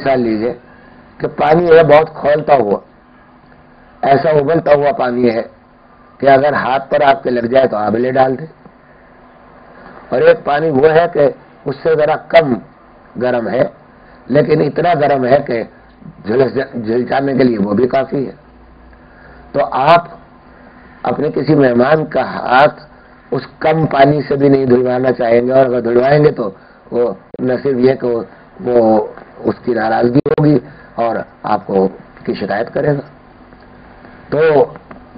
مثال لیجئے کہ پانی ہے بہت کھولتا ہوا، ایسا ابلتا ہوا پانی ہے کہ اگر ہاتھ پر آپ کے لگ جائے تو آبلے ڈال دے، اور ایک پانی وہ ہے کہ اس سے ذرا کم گرم ہے لیکن اتنا گرم ہے کہ جھلسانے کے لیے وہ بھی کافی ہے۔ تو آپ اپنے کسی مہمان کا ہاتھ اس کم پانی سے بھی نہیں دھلوانا چاہیں گے، اور اگر دھلوائیں گے تو وہ نہ صرف یہ کہ وہ اس کی ناراضگی ہوگی اور آپ کو کی شکایت کرے گا۔ تو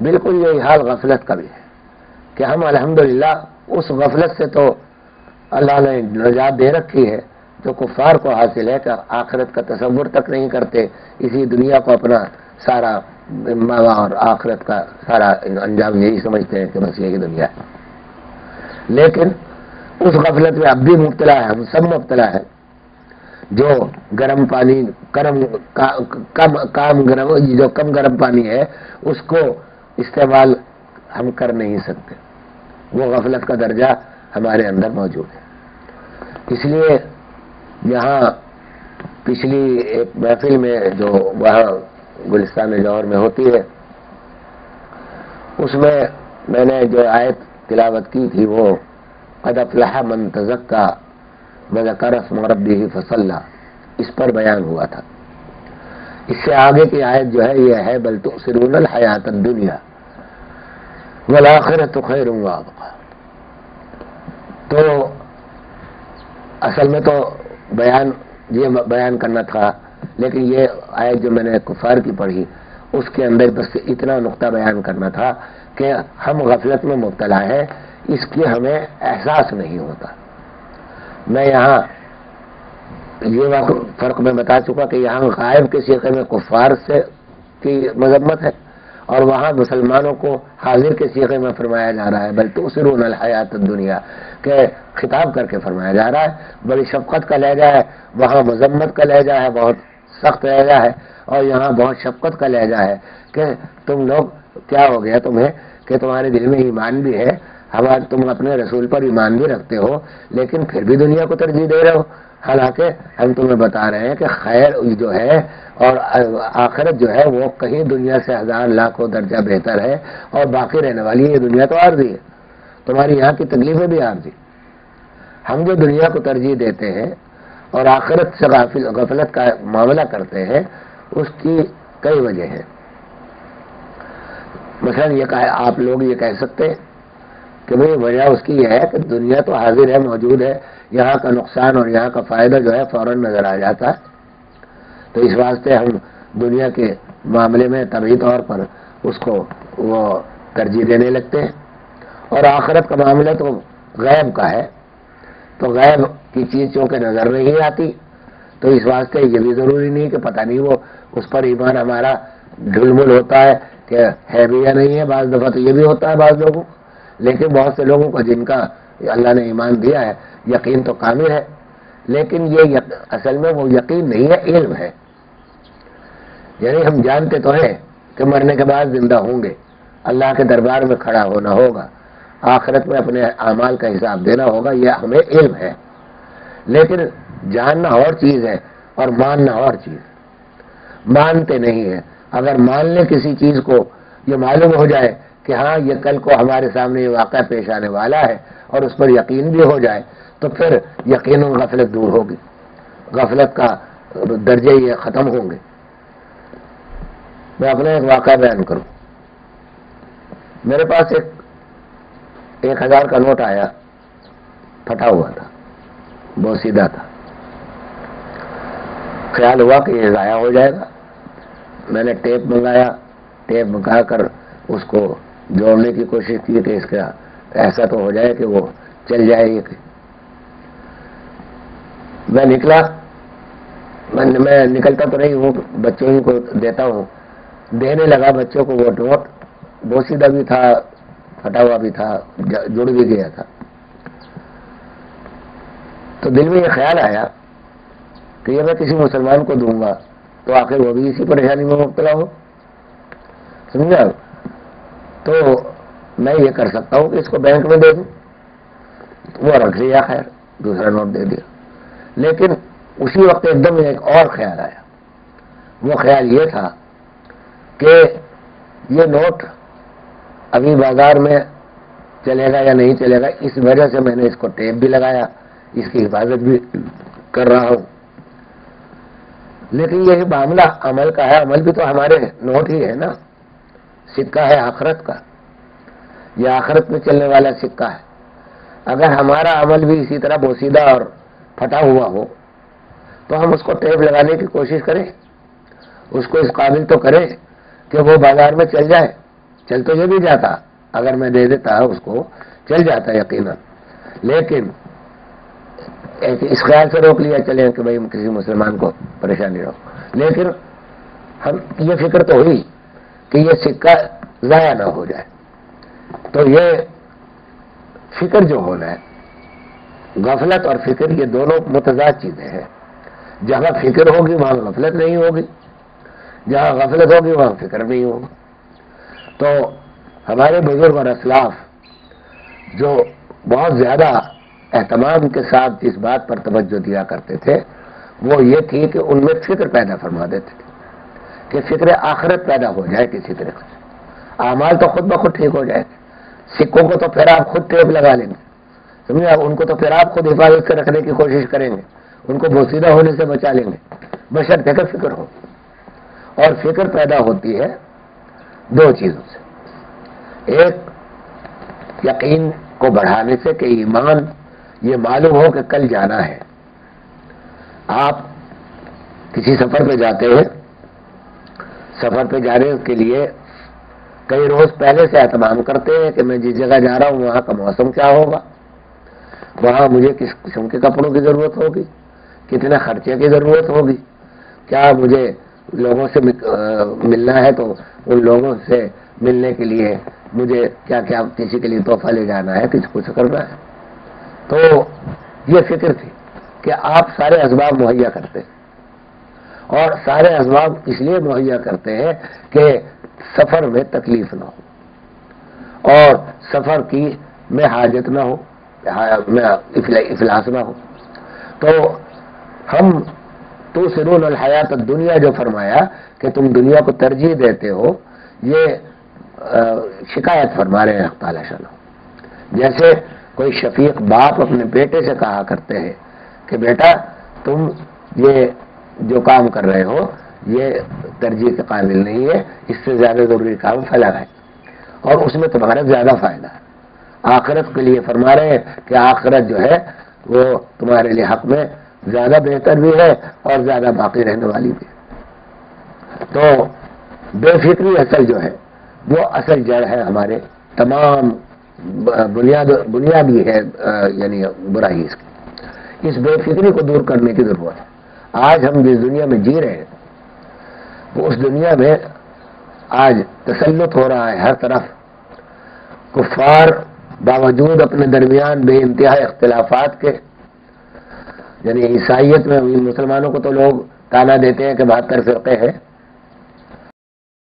بالکل یہی حال غفلت کا بھی ہے کہ ہم الحمدللہ اس غفلت سے تو اللہ نے نجات دے رکھی ہے جو کفار کو حاصل ہے کہ آخرت کا تصور تک نہیں کرتے، اسی دنیا کو اپنا سارا اور آخرت کا سارا انجام یہی سمجھتے ہیں کہ بس یہی دنیا ہے۔ لیکن اس غفلت میں اب بھی مبتلا ہے، ہم سب مبتلا ہے، جو گرم پانی جو کم گرم پانی ہے اس کو استعمال ہم کر نہیں سکتے، وہ غفلت کا درجہ ہمارے اندر موجود ہے۔ اس لیے یہاں پچھلی ایک محفل میں جو وہاں گلستان جوہر میں ہوتی ہے، اس میں نے جو آیت تلاوت کی تھی وہ قد افلح من تزکا وذکر اسم ربہ فصلی، اس پر بیان ہوا تھا۔ اس سے آگے کی آیت جو ہے یہ ہے بل تؤثرون الحیات الدنیا والآخرۃ خیر وابقی۔ تو اصل میں تو یہ بیان کرنا تھا، لیکن یہ آیت جو میں نے کفار کی پڑھی اس کے اندر بس اتنا نقطہ بیان کرنا تھا کہ ہم غفلت میں مبتلا ہے، اس کی ہمیں احساس نہیں ہوتا۔ میں یہاں یہ فرق میں بتا چکا کہ یہاں غائب کے صیغے میں کفار سے کی مذمت ہے، اور وہاں مسلمانوں کو حاضر کے صیغے میں فرمایا جا رہا ہے بل تؤثرون الحیات الدنیا، کہ خطاب کر کے فرمایا جا رہا ہے۔ بڑی شفقت کا لہجہ ہے، وہاں مذمت کا لہجہ ہے، بہت سخت لہجہ ہے، اور یہاں بہت شفقت کا لہجہ ہے کہ تم لوگ کیا ہو گیا تمہیں کہ تمہارے دل میں ایمان بھی ہے، تم اپنے رسول پر ایمان بھی رکھتے ہو، لیکن پھر بھی دنیا کو ترجیح دے رہے ہو، حالانکہ ہم تمہیں بتا رہے ہیں کہ خیر جو ہے اور آخرت جو ہے وہ کہیں دنیا سے ہزار لاکھوں درجہ بہتر ہے، اور باقی رہنے والی یہ دنیا تو عارضی ہے، تمہاری یہاں کی تکلیفیں بھی عارضی۔ ہم جو دنیا کو ترجیح دیتے ہیں اور آخرت سے غفلت کا معاملہ کرتے ہیں اس کی کئی وجہ ہیں۔ مثلا آپ لوگ یہ کہہ سکتے ہیں کہ بھئی وجہ اس کی یہ ہے کہ دنیا تو حاضر ہے، موجود ہے، یہاں کا نقصان اور یہاں کا فائدہ جو ہے فوراً نظر آ جاتا ہے، تو اس واسطے ہم دنیا کے معاملے میں طبعی طور پر اس کو وہ ترجیح دینے لگتے ہیں، اور آخرت کا معاملہ تو غیب کا ہے، تو غیب کی چیز چونکہ نظر نہیں آتی تو اس واسطے یہ بھی ضروری نہیں کہ پتہ نہیں وہ اس پر ایمان ہمارا ڈھلمل ہوتا ہے کہ ہے بھی یا نہیں ہے، بعض دفعہ تو یہ بھی ہوتا ہے بعض لوگوں، لیکن بہت سے لوگوں کو جن کا اللہ نے ایمان دیا ہے یقین تو کامل ہے، لیکن یہ اصل میں وہ یقین نہیں ہے، علم ہے۔ یعنی ہم جانتے تو ہیں کہ مرنے کے بعد زندہ ہوں گے، اللہ کے دربار میں کھڑا ہونا ہوگا، آخرت میں اپنے اعمال کا حساب دینا ہوگا، یہ ہمیں علم ہے، لیکن جاننا اور چیز ہے اور ماننا اور چیز۔ مانتے نہیں ہیں، اگر مان لیں کسی چیز کو، یہ معلوم ہو جائے کہ ہاں یہ کل کو ہمارے سامنے یہ واقعہ پیش آنے والا ہے اور اس پر یقین بھی ہو جائے تو پھر یقیناً غفلت دور ہوگی، غفلت کا درجے یہ ختم ہوں گے۔ میں اپنا ایک واقعہ بیان کروں۔ میرے پاس ایک 1000 کا نوٹ آیا، پھٹا ہوا تھا، بوسیدہ تھا، خیال ہوا کہ یہ ضائع ہو جائے گا، میں نے ٹیپ منگایا، ٹیپ منگا کر اس کو جوڑنے کی کوشش کی کہ اس کا ایسا تو ہو جائے کہ وہ چل جائے۔ میں نکلا، میں نکلتا تو نہیں ہوں، بچوں ہی کو دیتا ہوں، دینے لگا بچوں کو وہ نوٹ، بوسیدہ بھی تھا، پھٹا ہوا بھی تھا، جڑ بھی گیا تھا، تو دل میں یہ خیال آیا کہ یہ میں کسی مسلمان کو دوں گا تو آخر وہ بھی اسی پریشانی میں مبتلا ہو، سمجھا؟ تو میں یہ کر سکتا ہوں کہ اس کو بینک میں دے دوں، وہ رکھ لیا، خیر دوسرا نوٹ دے دیا، لیکن اسی وقت ایک دم ایک اور خیال آیا. وہ خیال یہ تھا کہ یہ نوٹ ابھی بازار میں چلے گا یا نہیں چلے گا، اس وجہ سے میں نے اس کو ٹیپ بھی لگایا، اس کی حفاظت بھی کر رہا ہوں. لیکن یہ معاملہ عمل کا ہے. عمل بھی تو ہمارے نوٹ ہی ہے نا. سکہ ہے آخرت کا، یہ آخرت میں چلنے والا سکہ ہے. اگر ہمارا عمل بھی اسی طرح بوسیدہ اور پھٹا ہوا ہو تو ہم اس کو ٹیپ لگانے کی کوشش کریں، اس کو اس قابل تو کریں کہ وہ بازار میں چل جائے. چل تو یہ بھی جاتا، اگر میں دے دیتا اس کو چل جاتا یقیناً. لیکن اس خیال سے روک لیا چلیں کہ بھائی کسی مسلمان کو پریشانی ہو. لیکن ہم یہ فکر تو ہوئی کہ یہ سکہ ضائع نہ ہو جائے. تو یہ فکر جو ہونا ہے، غفلت اور فکر یہ دونوں متضاد چیزیں ہیں. جہاں فکر ہوگی وہاں غفلت نہیں ہوگی، جہاں غفلت ہوگی وہاں فکر نہیں ہوگی. تو ہمارے بزرگ اور اسلاف جو بہت زیادہ اہتمام کے ساتھ جس بات پر توجہ دیا کرتے تھے وہ یہ تھی کہ ان میں فکر پیدا فرما دیتے تھے کہ فکر آخرت پیدا ہو جائے کسی طریقے سے. اعمال تو خود بخود ٹھیک ہو جائے. سکوں کو تو پھر آپ خود ٹیپ لگا لیں گے، سمجھے. ان کو تو پھر آپ خود حفاظت سے رکھنے کی کوشش کریں گے، ان کو بوسیدہ ہونے سے بچا لیں گے، بشرطے کہ فکر ہو. اور فکر پیدا ہوتی ہے دو چیزوں سے. ایک یقین کو بڑھانے سے کہ ایمان یہ معلوم ہو کہ کل جانا ہے. آپ کسی سفر پہ جاتے ہیں، سفر پہ جانے کے لیے کئی روز پہلے سے اہتمام کرتے ہیں کہ میں جس جگہ جا رہا ہوں وہاں کا موسم کیا ہوگا، وہاں مجھے کس قسم کے کپڑوں کی ضرورت ہوگی، کتنے خرچے کی ضرورت ہوگی، کیا مجھے لوگوں سے ملنا ہے تو ان لوگوں سے ملنے کے لیے مجھے کیا کیا کسی کے لیے تحفہ لے جانا ہے، کسی کچھ کرنا ہے. تو یہ فکر تھی کہ آپ سارے اسباب مہیا کرتے ہیں. اور سارے اسباب اس لیے مہیا کرتے ہیں کہ سفر میں تکلیف نہ ہو اور سفر کی میں حاجت نہ ہو، میں افلاس نہ ہو. تو ہم تؤثرون الحیات الدنیا جو فرمایا کہ تم دنیا کو ترجیح دیتے ہو، یہ شکایت فرما رہے ہیں حق تعالی شان. جیسے کوئی شفیق باپ اپنے بیٹے سے کہا کرتے ہیں کہ بیٹا تم یہ جو کام کر رہے ہو یہ ترجیح کے قابل نہیں ہے، اس سے زیادہ ضروری کام فلاں ہے اور اس میں تمہارا زیادہ فائدہ ہے. آخرت کے لیے فرما رہے ہیں کہ آخرت جو ہے وہ تمہارے لیے حق میں زیادہ بہتر بھی ہے اور زیادہ باقی رہنے والی بھی ہے. تو بے فکری اصل جو ہے وہ اصل جڑ ہے ہمارے تمام بنیادی ہے یعنی برائی اس کی. اس بے فکری کو دور کرنے کی ضرورت ہے. آج ہم جس دنیا میں جی رہے ہیں وہ اس دنیا میں آج تسلط ہو رہا ہے ہر طرف. کفار باوجود اپنے درمیان بے انتہا اختلافات کے، یعنی عیسائیت میں مسلمانوں کو تو لوگ تانا دیتے ہیں کہ 72 فرقے ہیں،